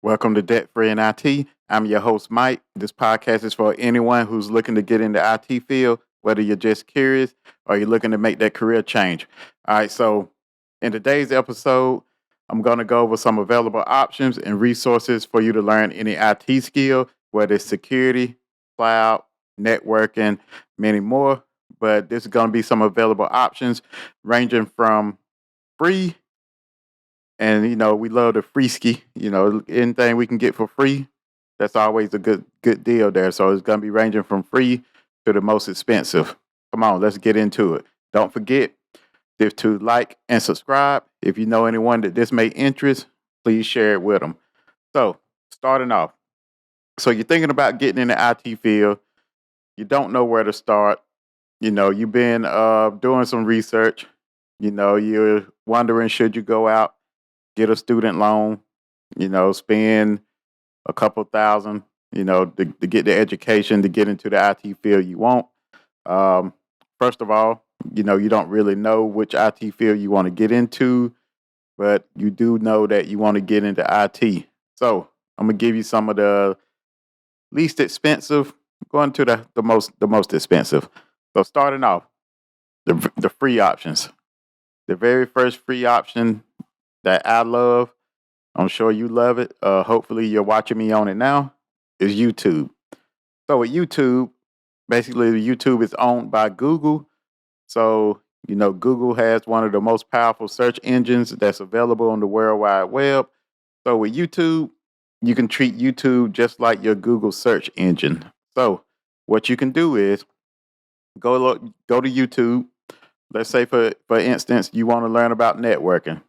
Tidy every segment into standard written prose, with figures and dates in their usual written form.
Welcome to Debt Free in IT. I'm your host, Mike. This podcast is for anyone who's looking to get in the IT field, whether you're just curious or you're looking to make that career change. All right, so in today's episode, I'm going to go over some available options and resources for you to learn any IT skill, whether it's security, cloud, networking, many more. But this is going to be some available options ranging from free. And we love the free ski. Anything we can get for free, that's always a good deal there. So it's gonna be ranging from free to the most expensive. Come on, let's get into it. Don't forget to like and subscribe. If you know anyone that this may interest, please share it with them. So starting off, so you're thinking about getting in the IT field, you don't know where to start. You've been doing some research. You're wondering, should you go out, get a student loan, spend a couple thousand, to get the education to get into the IT field you want. Um, First of all, you don't really know which IT field you want to get into, but you do know that you want to get into IT. So I'm gonna give you some of the least expensive, going to the most expensive. So starting off, the free options. The very first free option that I love, I'm sure you love it. Hopefully, you're watching me on it now. Is YouTube. So with YouTube, basically, YouTube is owned by Google. So Google has one of the most powerful search engines that's available on the World Wide Web. So with YouTube, you can treat YouTube just like your Google search engine. So what you can do is go to YouTube. Let's say for instance, you want to learn about networking.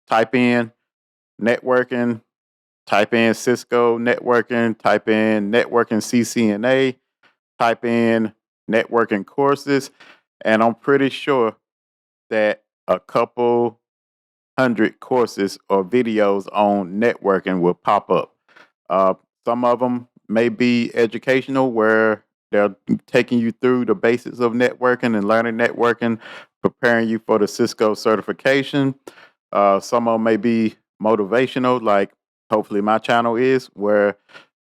Type in networking, type in Cisco networking, type in networking CCNA, type in networking courses, and I'm pretty sure that a couple hundred courses or videos on networking will pop up. Uh, some of them may be educational, where they're taking you through the basics of networking and learning networking, preparing you for the Cisco certification. Some of them may be motivational, like hopefully my channel is, where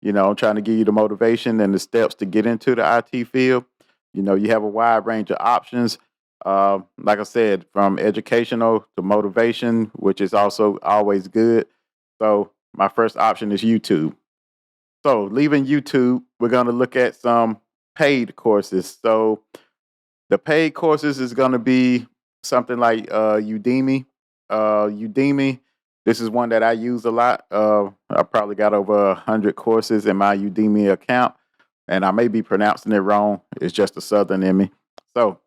I'm trying to give you the motivation and the steps to get into the IT field. You have a wide range of options. Like I said, from educational to motivation, which is also always good. So my first option is YouTube. So leaving YouTube, we're going to look at some paid courses. So the paid courses is going to be something like Udemy. Udemy, this is one that I use a lot. I probably got over 100 courses in my Udemy account, and I may be pronouncing it wrong. It's just a Southern in me. So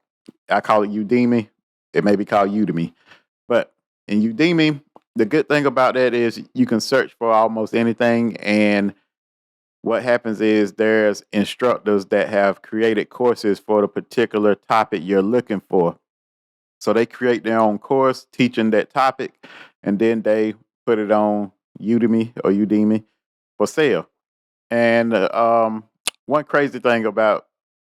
I call it Udemy. It may be called Udemy. But in Udemy, the good thing about that is you can search for almost anything. And what happens is there's instructors that have created courses for the particular topic you're looking for. So they create their own course teaching that topic, and then they put it on Udemy for sale. And one crazy thing about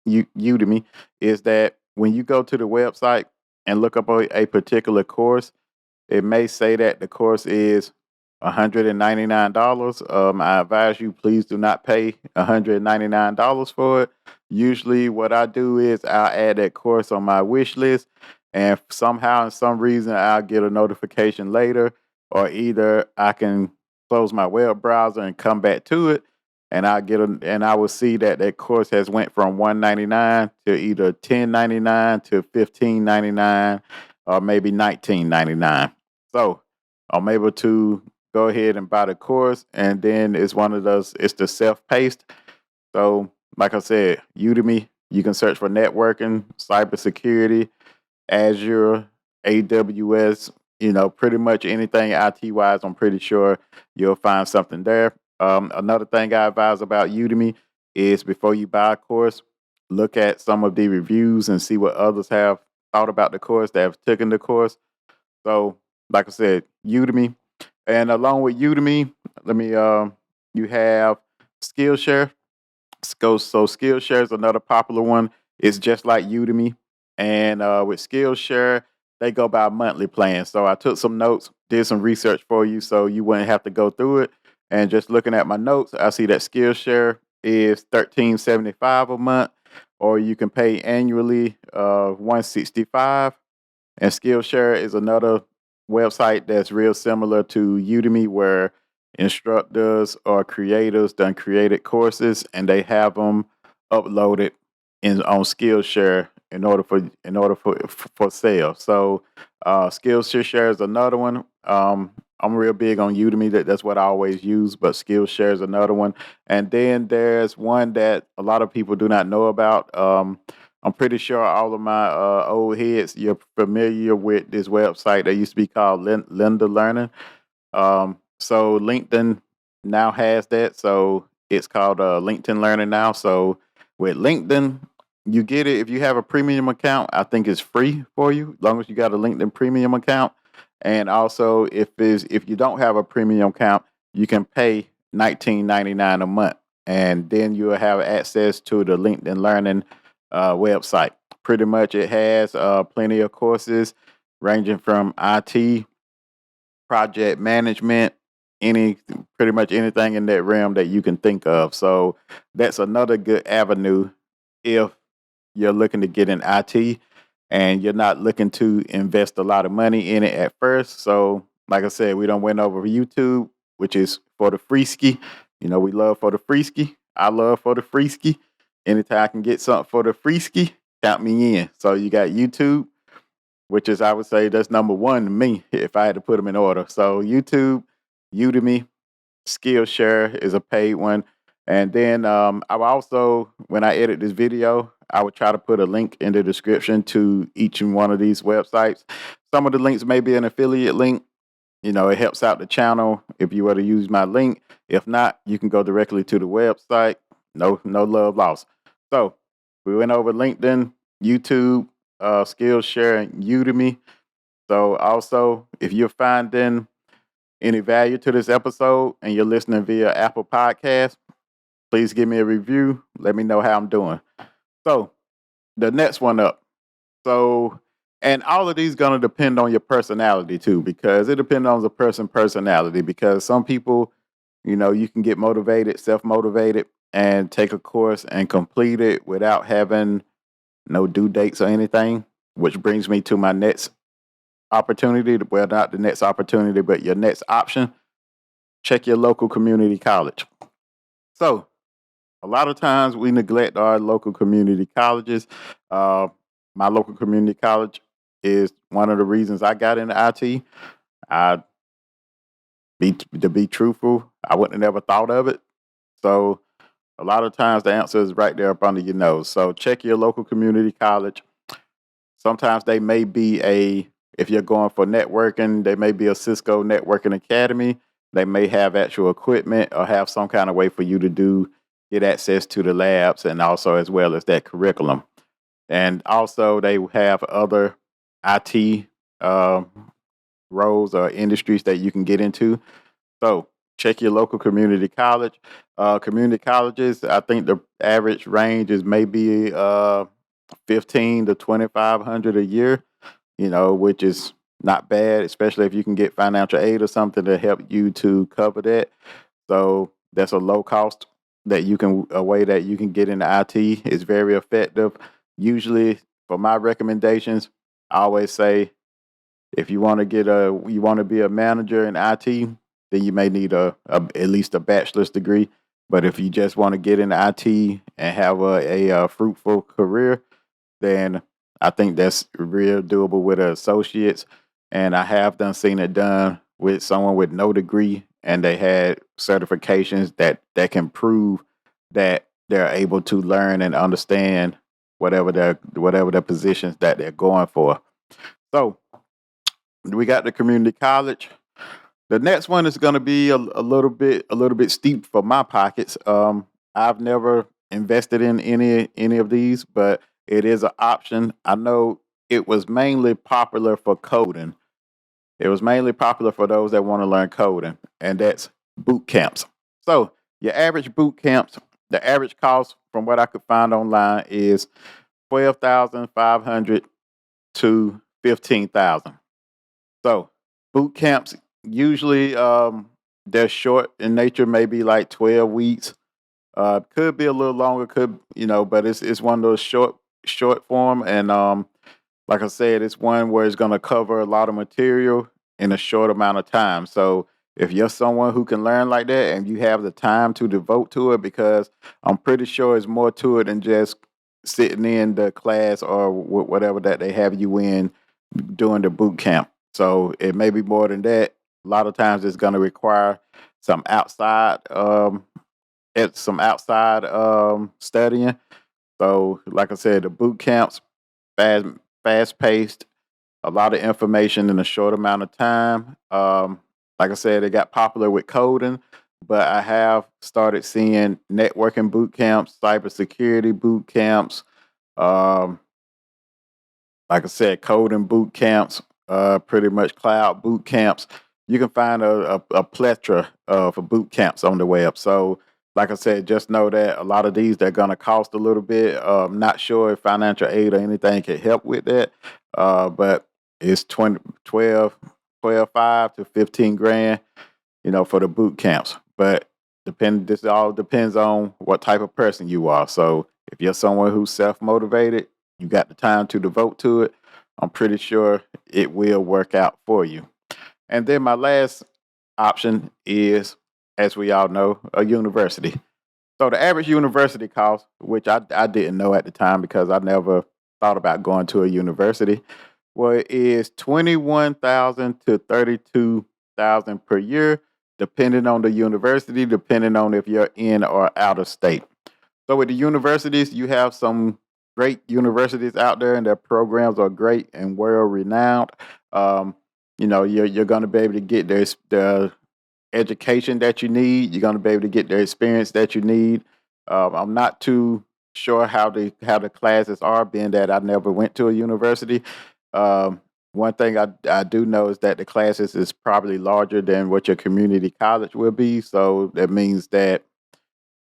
Udemy is that when you go to the website and look up a particular course, it may say that the course is $199. I advise you, please do not pay $199 for it. Usually, what I do is I'll add that course on my wish list, and somehow, in some reason, I'll get a notification later, or either I can close my web browser and come back to it, and I will see that that course has went from $199 to either $10.99 to $15.99 or maybe $19.99. So I'm able to go ahead and buy the course, and then it's one of those. It's the self-paced. So, like I said, Udemy, you can search for networking, cybersecurity, Azure, AWS. Pretty much anything IT wise. I'm pretty sure you'll find something there. Another thing I advise about Udemy is before you buy a course, look at some of the reviews and see what others have thought about the course, that have taken the course. So, like I said, Udemy, and along with Udemy, let me you have Skillshare. So Skillshare is another popular one. It's just like Udemy, and with Skillshare, they go by monthly plan. So I took some notes, did some research for you, so you wouldn't have to go through it. And just looking at my notes, I see that Skillshare is $13.75 a month, or you can pay annually $165. And Skillshare is another website that's real similar to Udemy, where instructors or creators done created courses and they have them uploaded on Skillshare in order for sale. So Skillshare is another one. I'm real big on Udemy. That's what I always use, but Skillshare is another one. And then there's one that a lot of people do not know about. I'm pretty sure all of my old heads, you're familiar with this website that used to be called Linda Learning. So LinkedIn now has that. So it's called LinkedIn Learning now. So with LinkedIn, you get it if you have a premium account. I think it's free for you, as long as you got a LinkedIn premium account. And also, if you don't have a premium account, you can pay $19.99 a month, and then you'll have access to the LinkedIn Learning website. Pretty much, it has plenty of courses ranging from IT, project management, any pretty much anything in that realm that you can think of. So that's another good avenue if you're looking to get in IT and you're not looking to invest a lot of money in it at first. So, like I said, we don't went over YouTube, which is for the free ski. We love for the free ski. I love for the free ski. Anytime I can get something for the free ski, count me in. So you got YouTube, which is, I would say, that's number one to me if I had to put them in order. So YouTube, Udemy, Skillshare is a paid one. And then I will also, when I edit this video, I would try to put a link in the description to each and one of these websites. Some of the links may be an affiliate link. It helps out the channel if you were to use my link. If not, you can go directly to the website. No love lost. So we went over LinkedIn, YouTube, Skillshare, and Udemy. So also, if you're finding any value to this episode and you're listening via Apple Podcast, please give me a review. Let me know how I'm doing. So the next one up. So, and all of these gonna depend on your personality too, because it depends on the personality. Because some people, you can get motivated, self-motivated, and take a course and complete it without having no due dates or anything. Which brings me to my next opportunity. Well, not the next opportunity, but your next option. Check your local community college. So, a lot of times we neglect our local community colleges. Uh, my local community college is one of the reasons I got into IT. I to be truthful, I wouldn't have never thought of it. So a lot of times the answer is right there up under your nose. So check your local community college. Sometimes they may be if you're going for networking, they may be a Cisco networking academy. They may have actual equipment or have some kind of way for you to get access to the labs and also as well as that curriculum. And also they have other IT roles or industries that you can get into. So check your local community college. Community colleges, I think the average range is maybe 15 to 2,500 a year, which is not bad, especially if you can get financial aid or something to help you to cover that. So that's a low cost a way that you can get into IT. It's very effective. Usually for my recommendations, I always say if you want to be a manager in IT, then you may need at least a bachelor's degree. But if you just want to get into IT and have a fruitful career, then I think that's real doable with associates. And I have seen it done with someone with no degree, and they had certifications that can prove that they're able to learn and understand whatever their positions that they're going for. So we got the community college. The next one is going to be a little bit steep for my pockets. I've never invested in any of these, but it is an option. I know it was mainly popular for coding. It was mainly popular for those that want to learn coding, and that's boot camps. So your average boot camps, the average cost from what I could find online is 12,500 to 15,000. So boot camps usually they're short in nature, maybe like 12 weeks. Could be a little longer, could but it's one of those short form, and like I said, it's one where it's going to cover a lot of material in a short amount of time. So if you're someone who can learn like that and you have the time to devote to it, because I'm pretty sure it's more to it than just sitting in the class or whatever that they have you in during the boot camp. So it may be more than that. A lot of times it's going to require some outside studying. So like I said, the boot camps fast fast paced, a lot of information in a short amount of time. Like I said, it got popular with coding, but I have started seeing networking boot camps, cybersecurity boot camps, um, like I said, coding boot camps, pretty much cloud boot camps. You can find a plethora of boot camps on the web. So, like I said, just know that a lot of these they're going to cost a little bit. Not sure if financial aid or anything can help with that, but it's 5 to 15 grand, for the boot camps. But this all depends on what type of person you are. So if you're someone who's self motivated, you got the time to devote to it, I'm pretty sure it will work out for you. And then my last option is, as we all know, a university. So the average university cost, which I didn't know at the time because I never thought about going to a university, well, it is 21,000 to 32,000 per year, depending on the university, depending on if you're in or out of state. So with the universities, you have some great universities out there, and their programs are great and well renowned. Um, you're going to be able to get the education that you need. You're going to be able to get the experience that you need. I'm not too sure how the classes are, being that I never went to a university. One thing I do know is that the classes is probably larger than what your community college will be. So that means that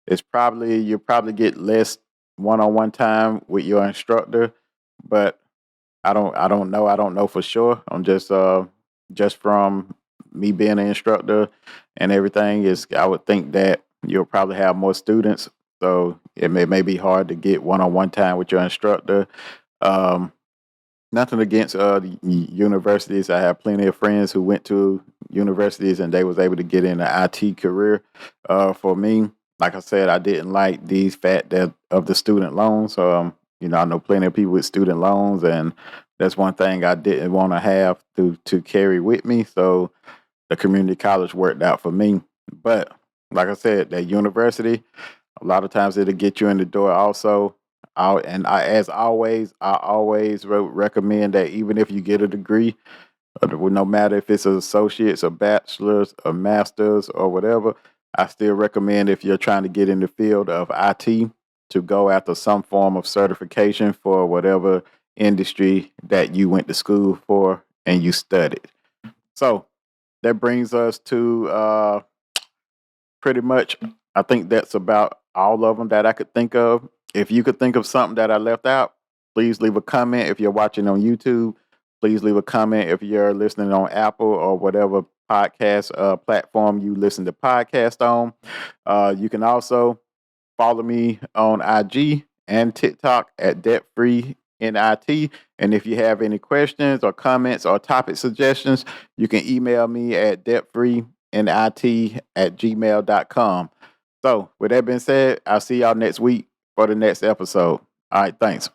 you'll probably get less one-on-one time with your instructor, but I don't know. I don't know for sure. I'm just from me being an instructor and everything, is I would think that you'll probably have more students. So it may be hard to get one-on-one time with your instructor. Um, Nothing against the universities. I have plenty of friends who went to universities and they was able to get in an IT career. For me, like I said, I didn't like these fact that of the student loans. I know plenty of people with student loans, and that's one thing I didn't want to have to carry with me. So the community college worked out for me. But like I said, that university, a lot of times it'll get you in the door also. As always, I always recommend that even if you get a degree, no matter if it's an associate's, a bachelor's, a master's, or whatever, I still recommend, if you're trying to get in the field of IT, to go after some form of certification for whatever industry that you went to school for and you studied. So that brings us to pretty much, I think that's about all of them that I could think of. If you could think of something that I left out, please leave a comment. If you're watching on YouTube, please leave a comment. If you're listening on Apple or whatever podcast platform you listen to podcast on, you can also follow me on IG and TikTok at Debt Free NIT. And if you have any questions or comments or topic suggestions, you can email me at debtfreenit@gmail.com. So, with that being said, I'll see y'all next week for the next episode. All right, thanks.